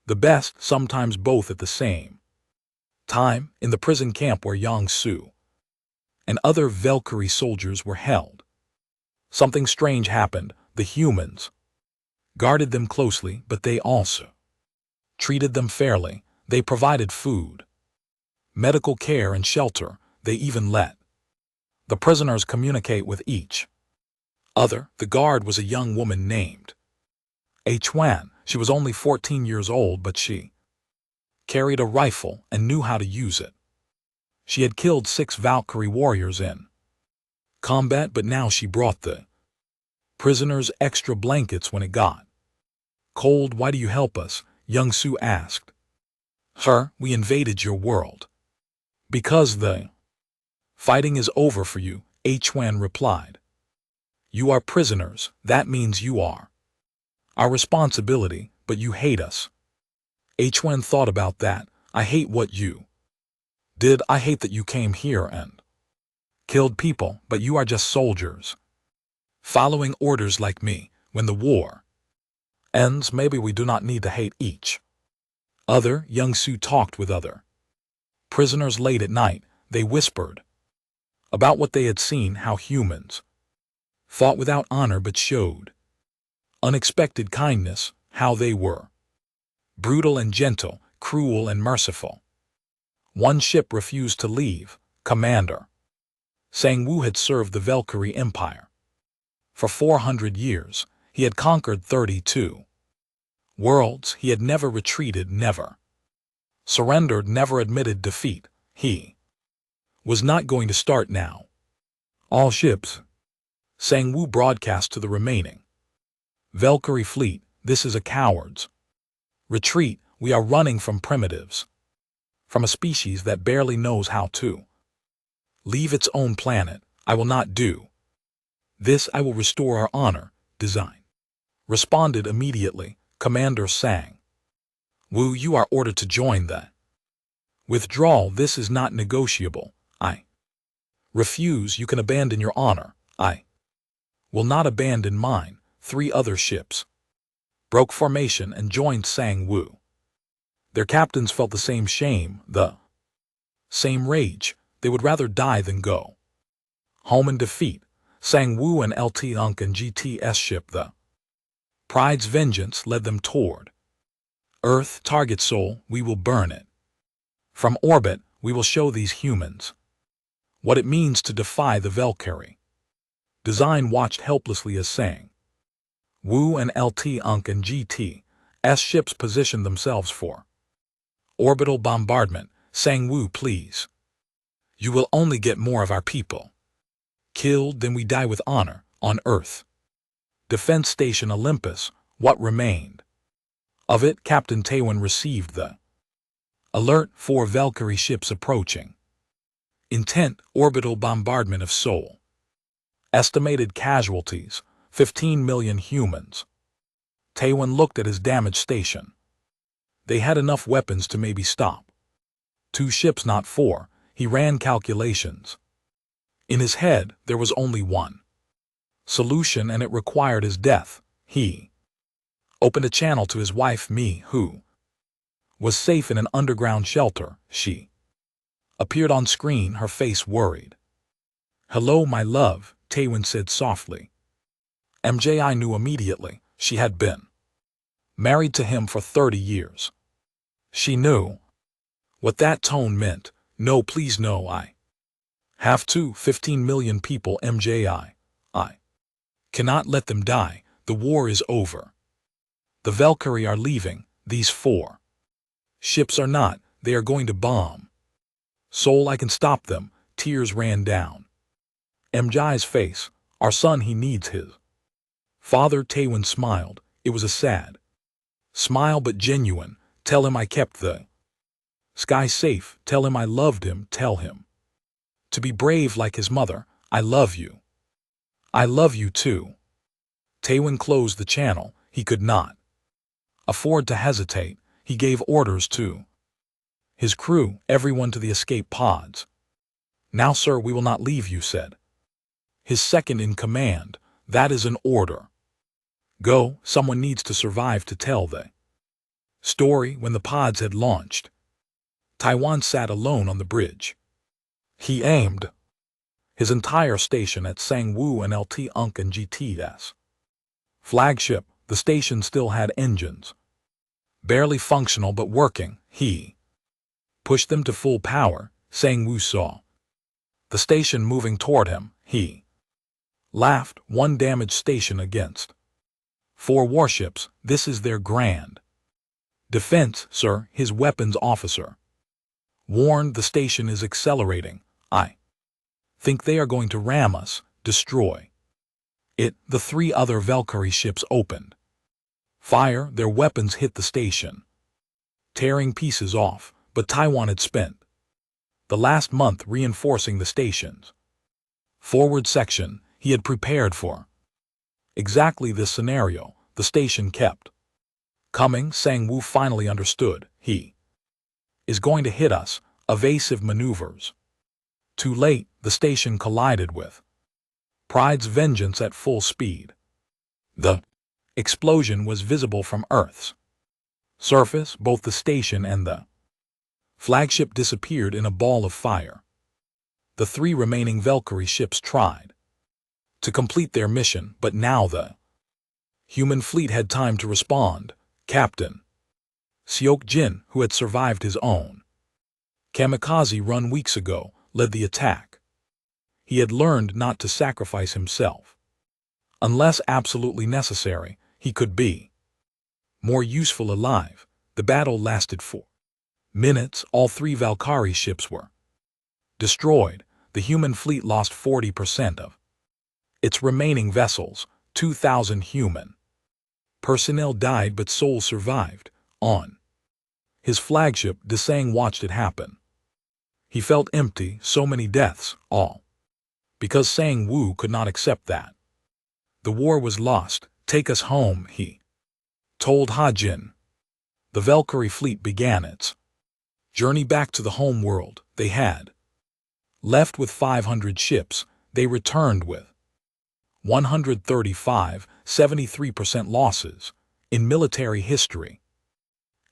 the best, sometimes both at the same time. In the prison camp where Yang Su and other Valkyrie soldiers were held, something strange happened. The humans guarded them closely, but they also treated them fairly. They provided food, medical care, and shelter. They even let the prisoners communicate with each other. The guard was a young woman named Chuan. She was only 14 years old, but she carried a rifle and knew how to use it. She had killed 6 Valkyrie warriors in combat, but now she brought the prisoners extra blankets when it got cold. Why do you help us? Young Su asked her. We invaded your world because the fighting is over for you, Chuan replied. You are prisoners. That means you are our responsibility, but you hate us. Chuan thought about that. I hate what you did. I hate that you came here and killed people, but you are just soldiers following orders like me. When the war ends, maybe we do not need to hate each other. Young Su talked with other prisoners late at night. They whispered about what they had seen, how humans fought without honor but showed unexpected kindness, how they were brutal and gentle, cruel and merciful. One ship refused to leave. Commander Sang-woo had served the Valkyrie Empire for 400 years. He had conquered 32 worlds. He had never retreated, never surrendered, never admitted defeat. He was not going to start now. All ships, Sang-woo broadcast to the remaining Valkyrie fleet, this is a coward's retreat. We are running from primitives, from a species that barely knows how to leave its own planet. I will not do this. I will restore our honor. Design responded immediately. Commander Sang-woo, you are ordered to join the withdrawal. This is not negotiable. I refuse. You can abandon your honor. I will not abandon mine. 3 other ships broke formation and joined Sang-woo. Their captains felt the same shame, the same rage. They would rather die than go home in defeat. Sang-woo and LT Unk and GT's ship, the Pride's Vengeance, led them toward Earth. Target Sol, we will burn it. From orbit, we will show these humans what it means to defy the Valkyrie. Design watched helplessly as Sang-woo and LT Unk and GT's ships positioned themselves for orbital bombardment. Sang-woo, please. You will only get more of our people killed, then we die with honor on Earth. Defense Station Olympus, what remained of it? Captain Taewon received the alert. 4 Valkyrie ships approaching. Intent, orbital bombardment of Seoul. Estimated casualties, 15 million humans. Taewon looked at his damaged station. They had enough weapons to maybe stop 2 ships, not 4. He ran calculations. In his head, there was only one solution, and it required his death. He opened a channel to his wife, Mi, who was safe in an underground shelter. She appeared on screen, her face worried. Hello, my love, Taewon said softly. MJI knew immediately. She had been married to him for 30 years. She knew what that tone meant. No, please, no, I have to. 15 million people, MJI. I cannot let them die. The war is over. The Valkyrie are leaving. These 4 ships are not. They are going to bomb Seoul. I can stop them. Tears ran down MJI's face. Our son, he needs his father. Taewon smiled. It was a sad smile, but genuine. Tell him I kept the sky safe. Tell him I loved him. Tell him to be brave like his mother. I love you. I love you too. Taewon closed the channel. He could not afford to hesitate. He gave orders to his crew, everyone to the escape pods. Now, sir, we will not leave you, said his second in command. That is an order. Go, someone needs to survive to tell the story. When the pods had launched, Taewon sat alone on the bridge. He aimed his entire station at Sang-woo and LT Unk and GT's flagship. The station still had engines. Barely functional but working. He pushed them to full power. Sang-woo saw the station moving toward him. He laughed. One damaged station against 4 warships. This is their grand defense, sir. His weapons officer warned. The station is accelerating. I think they are going to ram us, destroy it. The 3 other Valkyrie ships opened fire. Their weapons hit the station, tearing pieces off, but Taiwan had spent the last month reinforcing the station's forward section. He had prepared for exactly this scenario. The station kept coming. Sang-woo finally understood. He is going to hit us. Evasive maneuvers. Too late. The station collided with Pride's Vengeance at full speed. The explosion was visible from Earth's surface. Both the station and the flagship disappeared in a ball of fire. The 3 remaining Valkyrie ships tried to complete their mission, but now the human fleet had time to respond. Captain Seok-jin, who had survived his own kamikaze run weeks ago, led the attack. He had learned not to sacrifice himself. Unless absolutely necessary, he could be more useful alive. The battle lasted 4 minutes. All 3 Valkyrie ships were destroyed. The human fleet lost 40% of its remaining vessels. 2,000 human personnel died, but souls survived. On his flagship, Desang watched it happen. He felt empty. So many deaths, all because Sang-woo could not accept that. The war was lost. Take us home, he told Ha-jin. The Valkyrie fleet began its journey back to the home world. They had left with 500 ships. They returned with 135, 73% losses. In military history,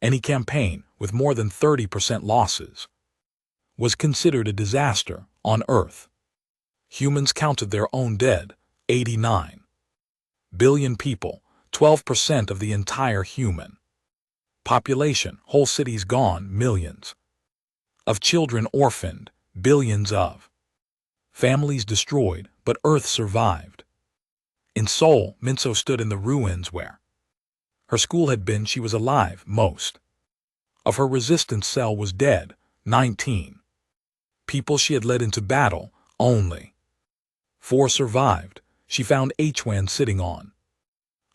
any campaign with more than 30% losses was considered a disaster. On Earth, humans counted their own dead. 89 billion people, 12% of the entire human population. Whole cities gone, millions of children orphaned, billions of families destroyed, but Earth survived. In Seoul, Minso stood in the ruins where her school had been. She was alive. Most of her resistance cell was dead. 19 people she had led into battle, only 4 survived. She found Hwan sitting on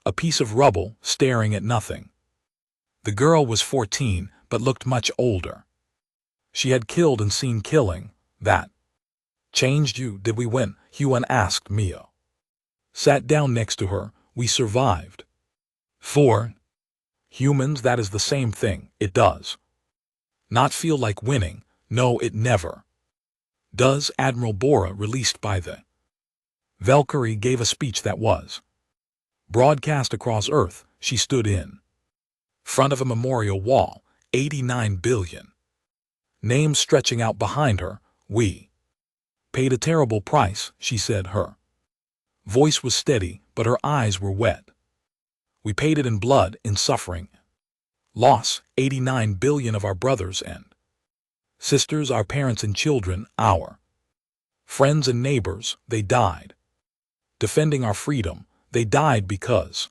a piece of rubble, staring at nothing. The girl was 14, but looked much older. She had killed and seen killing. That changed you. Did we win? Hwan asked. Mio sat down next to her. We survived. For humans, that is the same thing. It does not feel like winning. No, it never does. Admiral Bora, released by the Valkyrie, gave a speech that was broadcast across Earth. She stood in front of a memorial wall, 89 billion names stretching out behind her. We paid a terrible price, she said. Her voice was steady, but her eyes were wet. We paid it in blood, in suffering, loss. 89 billion of our brothers and sisters, our parents and children, our friends and neighbors, they died defending our freedom. They died because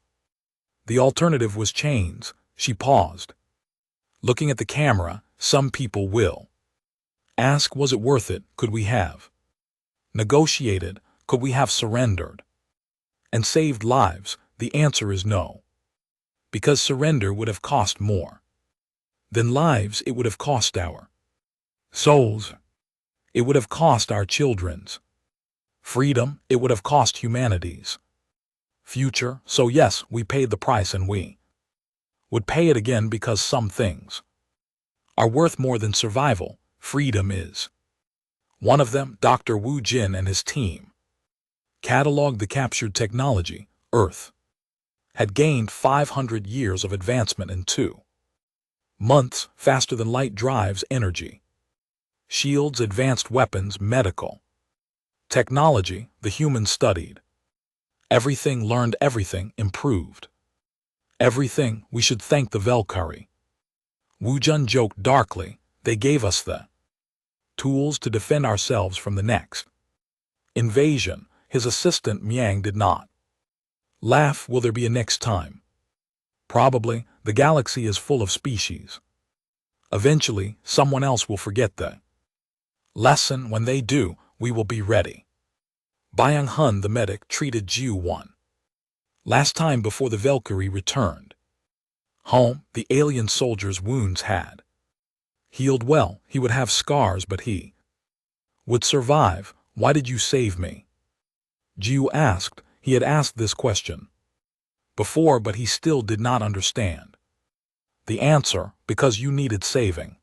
the alternative was chains. She paused, looking at the camera. Some people will ask, was it worth it? Could we have negotiated? Could we have surrendered and saved lives? The answer is no. Because surrender would have cost more than lives. It would have cost our souls. It would have cost our children's freedom. It would have cost humanity's future. So yes, we paid the price, and we would pay it again, because some things are worth more than survival. Freedom is one of them. Dr. Woo Jin and his team cataloged the captured technology. Earth had gained 500 years of advancement in 2 months, faster than light drives, energy shields, advanced weapons, medical technology. The humans studied everything, learned everything, improved Everything, we should thank the Valkyrie. Wu Jun joked darkly. They gave us the tools to defend ourselves from the next invasion. His assistant Miang did not laugh. Will there be a next time? Probably. The galaxy is full of species. Eventually, someone else will forget the lesson. When they do, we will be ready. Byung Hun, the medic, treated Jiu one last time before the Valkyrie returned home. The alien soldier's wounds had healed well. He would have scars, but he would survive. Why did you save me? Jiu asked. He had asked this question before, but he still did not understand the answer. Because you needed saving.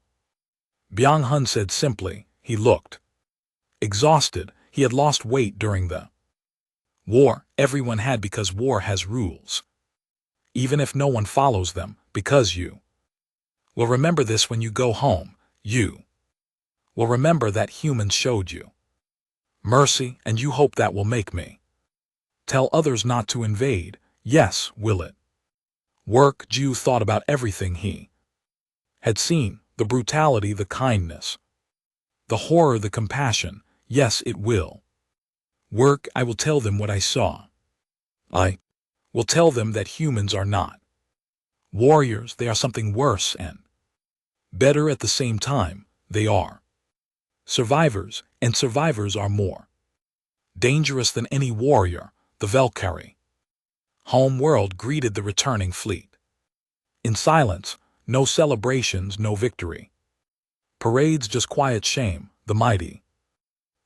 Byung Hun said simply. He looked exhausted. He had lost weight during the war. Everyone had, because war has rules. Even if no one follows them, because you will remember this when you go home. You will remember that humans showed you mercy, and you hope that will make me tell others not to invade. Yes, will it work? Jiu thought about everything he had seen, the brutality, the kindness, the horror, the compassion. Yes, it will work. I will tell them what I saw. I will tell them that humans are not warriors. They are something worse and better at the same time. They are survivors, and survivors are more dangerous than any warrior. The Valkyrie home world greeted the returning fleet in silence. No celebrations, no victory parades, just quiet shame. The mighty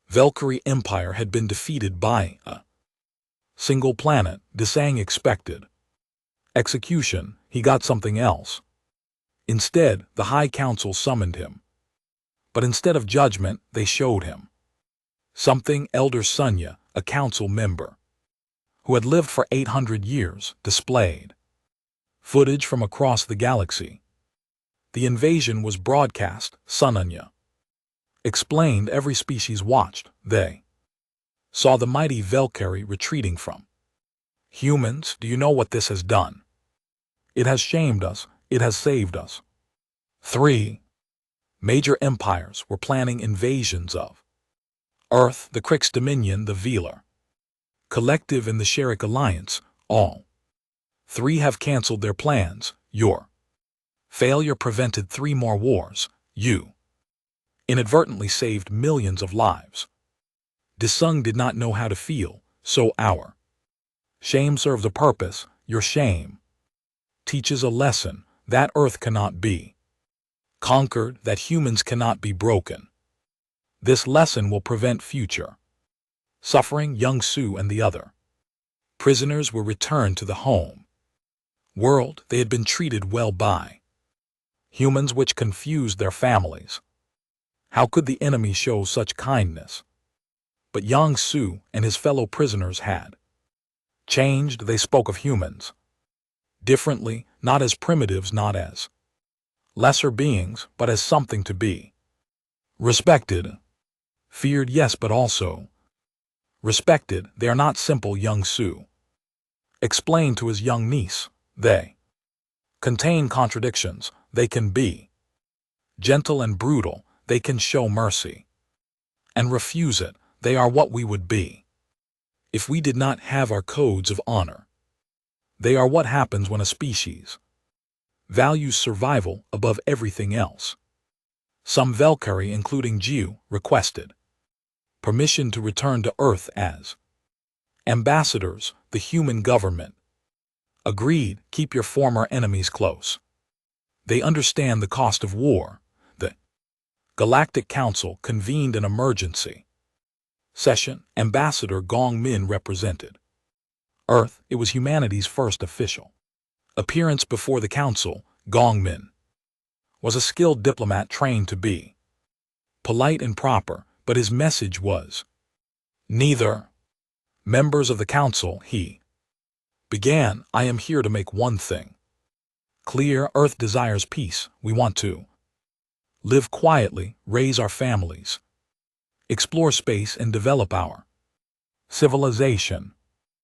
Valkyrie Empire had been defeated by a single planet. Desang expected execution. He got something else. Instead, the High Council summoned him. But instead of judgment, they showed him something. Elder Sunya, a council member who had lived for 800 years, displayed footage from across the galaxy. The invasion was broadcast. Sunya explained. Every species watched. They saw the mighty Valkyrie retreating from humans. Do you know what this has done? It has shamed us. It has saved us. 3 major empires were planning invasions of Earth, the Krix Dominion, the Velar Collective, and the Sherik Alliance. All 3 have cancelled their plans. Your failure prevented 3 more wars. You inadvertently saved millions of lives. Desung did not know how to feel, so our shame serves a purpose. Your shame teaches a lesson that Earth cannot be conquered, that humans cannot be broken. This lesson will prevent future suffering. Young Su and the other prisoners were returned to the home world. They had been treated well by humans, which confused their families. How could the enemy show such kindness? But Yang Su and his fellow prisoners had changed. They spoke of humans differently, not as primitives, not as lesser beings, but as something to be respected. Feared, yes, but also respected. They are not simple. Young Su explained to his young niece. They contain contradictions. They can be gentle and brutal. They can show mercy and refuse it. They are what we would be if we did not have our codes of honor. They are what happens when a species values survival above everything else. Some Valkyrie, including Jiu, requested permission to return to Earth as ambassadors. The human government agreed. Keep your former enemies close. They understand the cost of war. The Galactic Council convened an emergency session. Ambassador Gong Min represented Earth. It was humanity's first official appearance before the Council. Gong Min was a skilled diplomat trained to be polite and proper, but his message was neither. Members of the Council, he began, I am here to make one thing clear. Earth desires peace. We want to live quietly, raise our families, explore space, and develop our civilization.